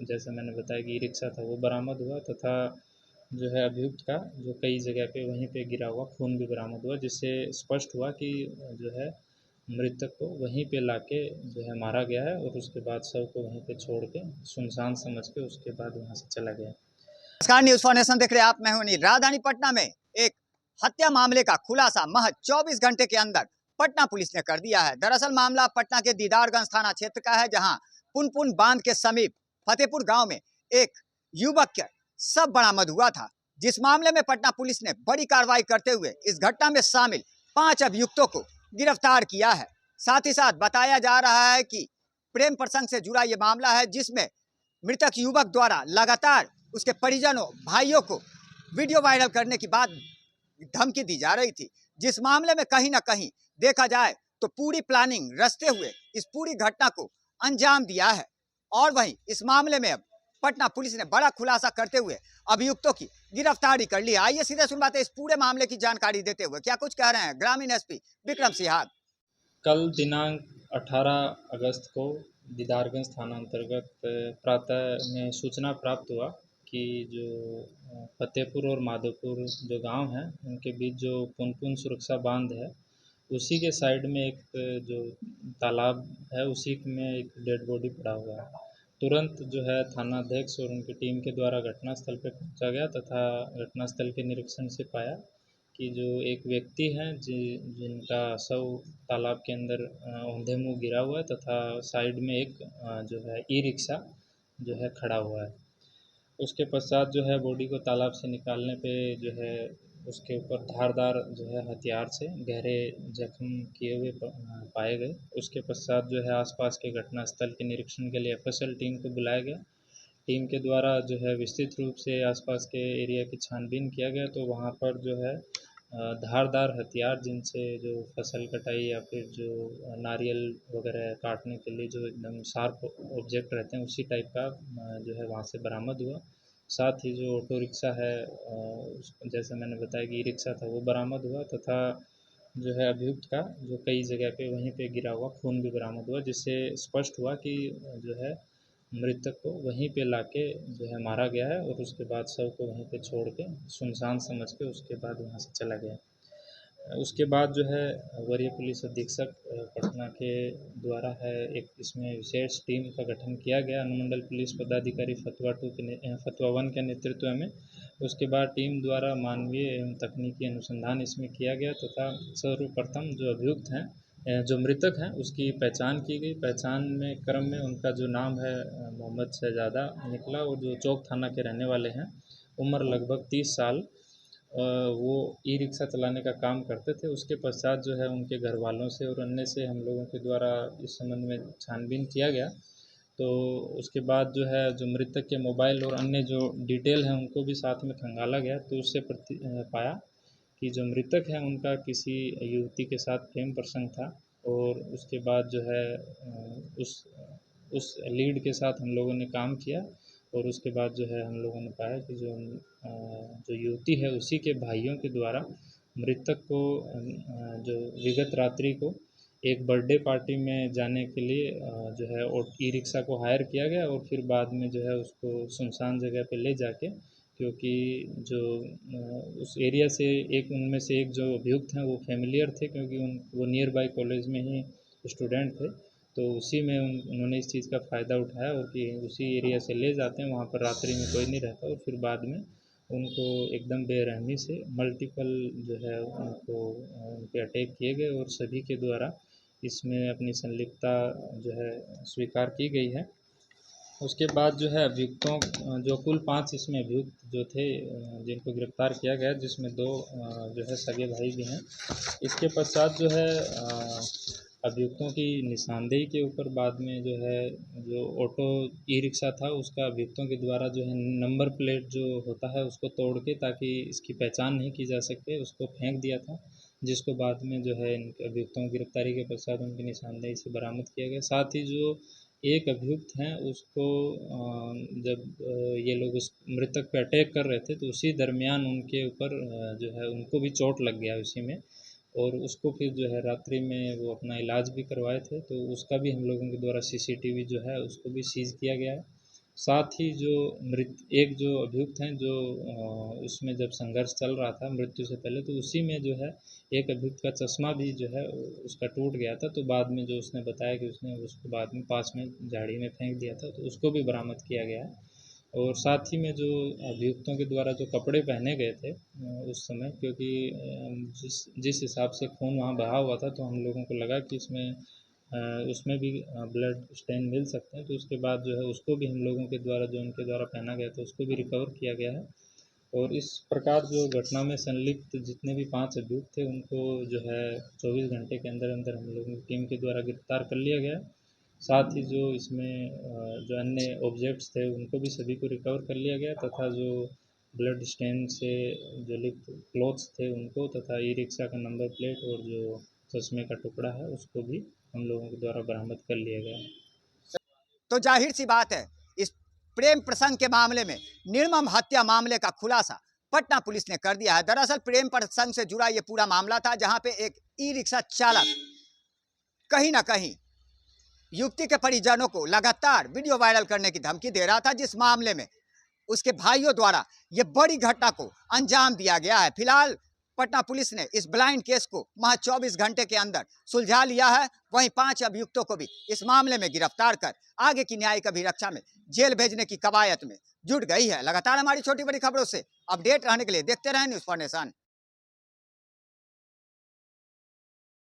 जैसे मैंने बताया कि ई रिक्शा था वो बरामद हुआ तथा जो है अभियुक्त का जो कई जगह पे वहीं पे गिरा हुआ खून भी बरामद हुआ, जिससे स्पष्ट हुआ कि जो है मृतक को वहीं पे लाके जो है मारा गया है और उसके बाद शव को वहीं पे छोड़ के सुनसान समझ के उसके बाद वहाँ से चला गया। नमस्कार, न्यूज फाउंडेशन देख रहे हैं आप। मैं हूं नील। राजधानी पटना में एक हत्या मामले का खुलासा महज 24 घंटे के अंदर पटना पुलिस ने कर दिया है। दरअसल मामला पटना के दीदारगंज थाना क्षेत्र का है, जहां पुनपुन बांध के समीप फतेहपुर गांव में एक युवक का शव बरामद हुआ था। जिस मामले में पटना पुलिस ने बड़ी कार्रवाई करते हुए इस घटना में शामिल 5 अभियुक्तों को गिरफ्तार किया है। साथ ही साथ बताया जा रहा है कि प्रेम प्रसंग से जुड़ा यह मामला है, जिसमें मृतक युवक द्वारा लगातार उसके परिजनों भाइयों को वीडियो वायरल करने की बात धमकी दी जा रही थी। जिस मामले में कहीं ना कहीं देखा जाए तो पूरी प्लानिंग रचते हुए इस पूरी घटना को अंजाम दिया है। और वहीं इस मामले में अब पटना पुलिस ने बड़ा खुलासा करते हुए अभियुक्तों की गिरफ्तारी कर ली। आइए सीधे सुनवाते इस पूरे मामले की जानकारी देते हुए क्या कुछ कह रहे हैं ग्रामीण एसपी विक्रम सिहाग। कल दिनांक 18 अगस्त को दीदारगंज थाना अंतर्गत प्रातः में सूचना प्राप्त हुआ कि जो फतेहपुर और माधोपुर जो गांव हैं उनके बीच जो पुनपुन सुरक्षा बांध है उसी के साइड में एक जो तालाब है उसी में एक डेड बॉडी पड़ा हुआ है। तुरंत जो है थानाध्यक्ष और उनकी टीम के द्वारा घटनास्थल पर पहुंचा गया तथा घटनास्थल के निरीक्षण से पाया कि जो एक व्यक्ति हैं जिनका शव तालाब के अंदर औंधे मुँह गिरा हुआ है तथा साइड में एक जो है ई रिक्शा जो है खड़ा हुआ है। उसके पश्चात जो है बॉडी को तालाब से निकालने पे जो है उसके ऊपर धारदार जो है हथियार से गहरे जख्म किए हुए पाए गए। उसके पश्चात जो है आसपास के घटनास्थल के निरीक्षण के लिए एफएसएल टीम को बुलाया गया। टीम के द्वारा जो है विस्तृत रूप से आसपास के एरिया की छानबीन किया गया तो वहाँ पर जो है धारदार हथियार जिनसे जो फसल कटाई या फिर जो नारियल वगैरह काटने के लिए जो एकदम शार्प ऑब्जेक्ट रहते हैं उसी टाइप का जो है वहाँ से बरामद हुआ। साथ ही जो ऑटो रिक्शा है जैसे मैंने बताया कि ई रिक्शा था वो बरामद हुआ तथा जो है अभियुक्त का जो कई जगह पे वहीं पे गिरा हुआ खून भी बरामद हुआ, जिससे स्पष्ट हुआ कि जो है मृतक को वहीं पे लाके जो है मारा गया है और उसके बाद शव को वहीं पे छोड़ के सुनसान समझ के उसके बाद वहाँ से चला गया। उसके बाद जो है वरीय पुलिस अधीक्षक पटना के द्वारा है एक इसमें विशेष टीम का गठन किया गया अनुमंडल पुलिस पदाधिकारी फतवा 1 के नेतृत्व में। उसके बाद टीम द्वारा मानवीय एवं तकनीकी अनुसंधान इसमें किया गया तथा सर्वप्रथम जो अभियुक्त हैं जो मृतक हैं उसकी पहचान की गई। पहचान में क्रम में उनका जो नाम है मोहम्मद शहजादा निकला और जो चौक थाना के रहने वाले हैं, उम्र लगभग 30 साल। वो ई रिक्शा चलाने का काम करते थे। उसके पश्चात जो है उनके घर वालों से और अन्य से हम लोगों के द्वारा इस संबंध में छानबीन किया गया। तो उसके बाद जो है जो मृतक के मोबाइल और अन्य जो डिटेल हैं उनको भी साथ में खंगाला गया तो उससे पाया कि जो मृतक हैं उनका किसी युवती के साथ प्रेम प्रसंग था और उसके बाद जो है उस लीड के साथ हम लोगों ने काम किया और उसके बाद जो है हम लोगों ने पाया कि जो युवती है उसी के भाइयों के द्वारा मृतक को जो विगत रात्रि को एक बर्थडे पार्टी में जाने के लिए जो है ई रिक्शा को हायर किया गया और फिर बाद में जो है उसको सुनसान जगह पे ले जाके, क्योंकि जो उस एरिया से एक उनमें से एक जो अभियुक्त हैं वो फेमिलियर थे क्योंकि वो नियर बाय कॉलेज में ही स्टूडेंट थे। तो उसी में उन्होंने इस चीज़ का फ़ायदा उठाया और कि उसी एरिया से ले जाते हैं, वहाँ पर रात्रि में कोई नहीं रहता और फिर बाद में उनको एकदम बेरहमी से मल्टीपल जो है उनको उन पे अटैक किए गए और सभी के द्वारा इसमें अपनी संलिप्तता जो है स्वीकार की गई है। उसके बाद जो है अभियुक्तों जो कुल 5 इसमें अभियुक्त जो थे जिनको गिरफ्तार किया गया, जिसमें 2 जो है सगे भाई भी हैं। इसके पश्चात जो है अभियुक्तों की निशानदेही के ऊपर बाद में जो है जो ऑटो ई रिक्शा था उसका अभियुक्तों के द्वारा जो है नंबर प्लेट जो होता है उसको तोड़ के ताकि इसकी पहचान नहीं की जा सके उसको फेंक दिया था, जिसको बाद में जो है इन अभियुक्तों की गिरफ्तारी के पश्चात उनकी निशानदेही से बरामद किया गया। साथ ही जो एक अभियुक्त हैं उसको जब ये लोग उस मृतक पे अटैक कर रहे थे तो उसी दरमियान उनके ऊपर जो है उनको भी चोट लग गया उसी में और उसको फिर जो है रात्रि में वो अपना इलाज भी करवाए थे तो उसका भी हम लोगों के द्वारा सीसीटीवी जो है उसको भी सीज़ किया गया है। साथ ही जो एक जो अभियुक्त हैं जो उसमें जब संघर्ष चल रहा था मृत्यु से पहले, तो उसी में जो है एक अभियुक्त का चश्मा भी जो है उसका टूट गया था। तो बाद में जो उसने बताया कि उसने उसको बाद में पास में झाड़ी में फेंक दिया था, तो उसको भी बरामद किया गया है। और साथ ही में जो अभियुक्तों के द्वारा जो कपड़े पहने गए थे उस समय, क्योंकि जिस जिस हिसाब से खून वहाँ बहा हुआ था, तो हम लोगों को लगा कि उसमें भी ब्लड स्टेन मिल सकते हैं। तो उसके बाद जो है उसको भी हम लोगों के द्वारा जो उनके द्वारा पहना गया था उसको भी रिकवर किया गया है। और इस प्रकार जो घटना में संलिप्त जितने भी 5 अभियुक्त थे उनको जो है 24 घंटे के अंदर अंदर हम लोगों की टीम के द्वारा गिरफ्तार कर लिया गया। साथ ही जो इसमें जो अन्य ऑब्जेक्ट्स थे उनको भी सभी को रिकवर कर लिया गया, तथा जो ब्लड स्टेन से जो लिप्त क्लॉथ्स थे उनको, तथा ई रिक्शा का नंबर प्लेट और जो चश्मे का टुकड़ा है उसको भी हम लोगों के द्वारा बरामद कर लिया गया है। तो जाहिर सी बात है, इस प्रेम प्रसंग के मामले में निर्मम हत्या मामले का खुलासा पटना पुलिस ने कर दिया है। दरअसल प्रेम प्रसंग से जुड़ा ये पूरा मामला था, जहां पे एक ई रिक्शा चालक कहीं ना कहीं युवती के परिजनों को लगातार वीडियो वायरल करने की धमकी दे रहा था, जिस मामले में उसके भाइयों द्वारा ये बड़ी घटना को अंजाम दिया गया है। फिलहाल पटना पुलिस ने इस ब्लाइंड केस को महज 24 घंटे के अंदर सुलझा लिया है। वहीं 5 अभियुक्तों को भी इस मामले में गिरफ्तार कर आगे की न्यायिक अभिरक्षा में जेल भेजने की कवायद में जुट गई है। लगातार हमारी छोटी बड़ी खबरों से अपडेट रहने के लिए देखते रहें न्यूज़ फॉर नेशन।